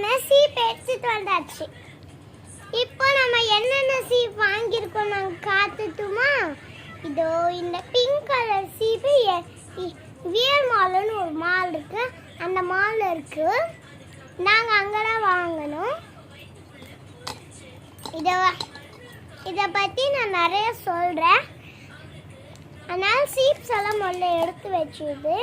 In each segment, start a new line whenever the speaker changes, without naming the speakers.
நம்ம சீப் எடுத்துட்டு வந்தாச்சு. இப்போ நம்ம என்னென்ன சீப் வாங்கியிருக்கோம் நாங்கள் காத்துட்டுமா? இதோ இந்த பிங்க் கலர் சீப்பு வியர் மால்னு ஒரு மால் இருக்கு, அந்த மால் இருக்கு. நாங்கள் அங்கே தான் வாங்கணும். இதை பற்றி நான் நிறைய சொல்கிறேன். அதனால் சீப்ஸ் எல்லாம் முதல்ல எடுத்து வச்சுது.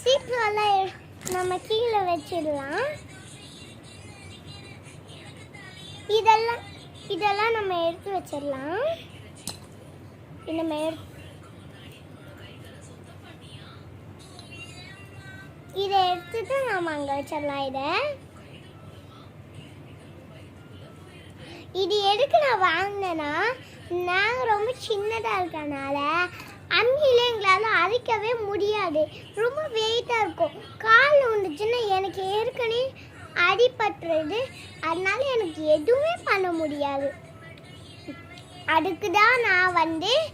சீப்ஸ் எல்லாம் நம்ம கீழே வச்சிடலாம். இதெல்லாம் நம்ம எடுத்து வச்சிடலாம். நம்ம இதை எடுத்துட்டு நம்ம அங்கே வச்சிடலாம். இது எதுக்கு நான் வாங்கினேன்னா, நாங்கள் ரொம்ப சின்னதாக இருக்கனால அம்மியில் எங்களால் அரைக்கவே முடியாது. ரொம்ப வெயிட்டாக இருக்கும். கால் வந்துச்சுன்னா எனக்கு ஏற்கனவே அடிபட்டுறது. அதனால எனக்கு எதுவுமே பண்ண முடியாது. அதுக்கு தான் நான் பண்ணேன்.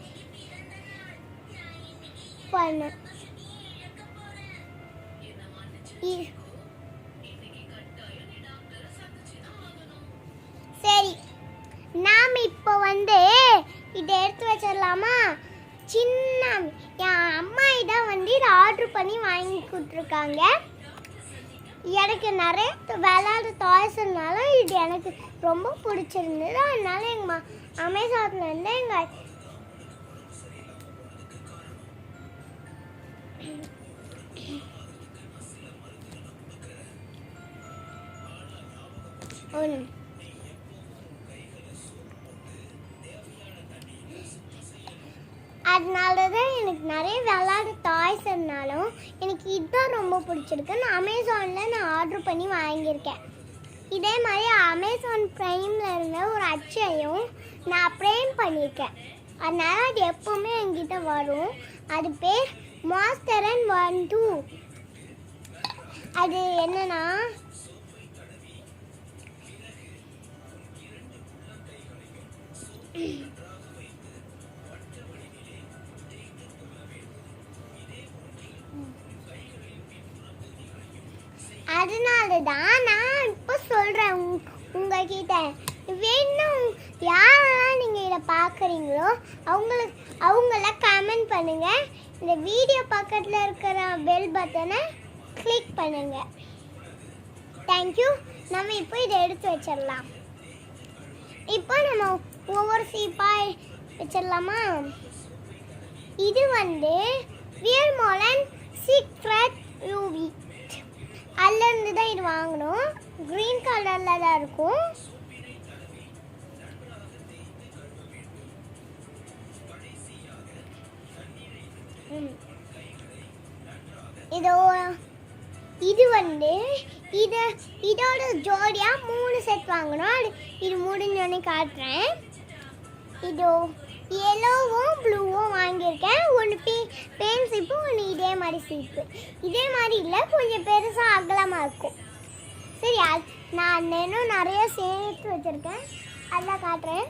சரி, நாம் இப்போ இதை எடுத்து வச்சிடலாமா? சின்ன என் அம்மா இதான் இதை ஆர்டர் பண்ணி வாங்கி கொடுத்துருக்காங்க. எனக்கு நிறைய விளையாட டாய்ஸ்னால இது எனக்கு ரொம்ப பிடிச்சிருந்தது. அதனால எங்கள் அமேசான்லேருந்து எங்கள் அதனால தான் எனக்கு நிறைய விளையாட டாய்ஸ் இருந்தாலும் எனக்கு இதுதான் ரொம்ப பிடிச்சிருக்கு. நான் அமேசானில் ஆர்டர் பண்ணி வாங்கியிருக்கேன். இதே மாதிரி அமேசான் ப்ரைமில் இருந்த ஒரு அச்சையும் நான் ப்ரைம் பண்ணியிருக்கேன். அதனால் அது எப்போவுமே என்கிட்ட வரும். அது பேர் மாஸ்டர் அண்ட் 1-2. அது என்னன்னா, அதனால தான் நான் இப்போ சொல்கிறேன் உங்ககிட்ட. வேணும் யாரெல்லாம் நீங்கள் இதை பார்க்குறீங்களோ அவங்கள கமெண்ட் பண்ணுங்கள். இந்த வீடியோ பக்கத்தில் இருக்கிற பெல் பட்டனை கிளிக் பண்ணுங்கள். தேங்க்யூ. நம்ம இப்போ இதை எடுத்து வச்சிடலாம். இப்போ நம்ம ஒவ்வொரு சீப்பாக வச்சிடலாமா? இது வியர் மால் சீக்ரெட் ரூபி. அதுலேருந்து தான் இது வாங்கணும். க்ரீன் கலரில் தான் இருக்கும். இதோட ஜோடியாக 3 செட் வாங்கணும். இது முடிஞ்சோடனே காட்டுறேன். இதோ எல்லோவும் ப்ளூவும் வாங்கியிருக்கேன். ஒன்று பெயின் சீப்பு, ஒன்று இதே மாதிரி சீப்பு. இதே மாதிரி இல்லை, கொஞ்சம் பெருசாக அகலமாக இருக்கும். சரி, நான் இன்னும் நிறைய சேர்த்து வச்சுருக்கேன். அதெல்லாம் காட்டுறேன்.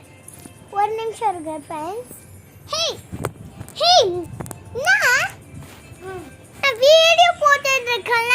ஒரு நிமிஷம் இருக்கு ஃப்ரெண்ட்ஸ். நான் வீடியோ போட்டுருக்கேன்ல.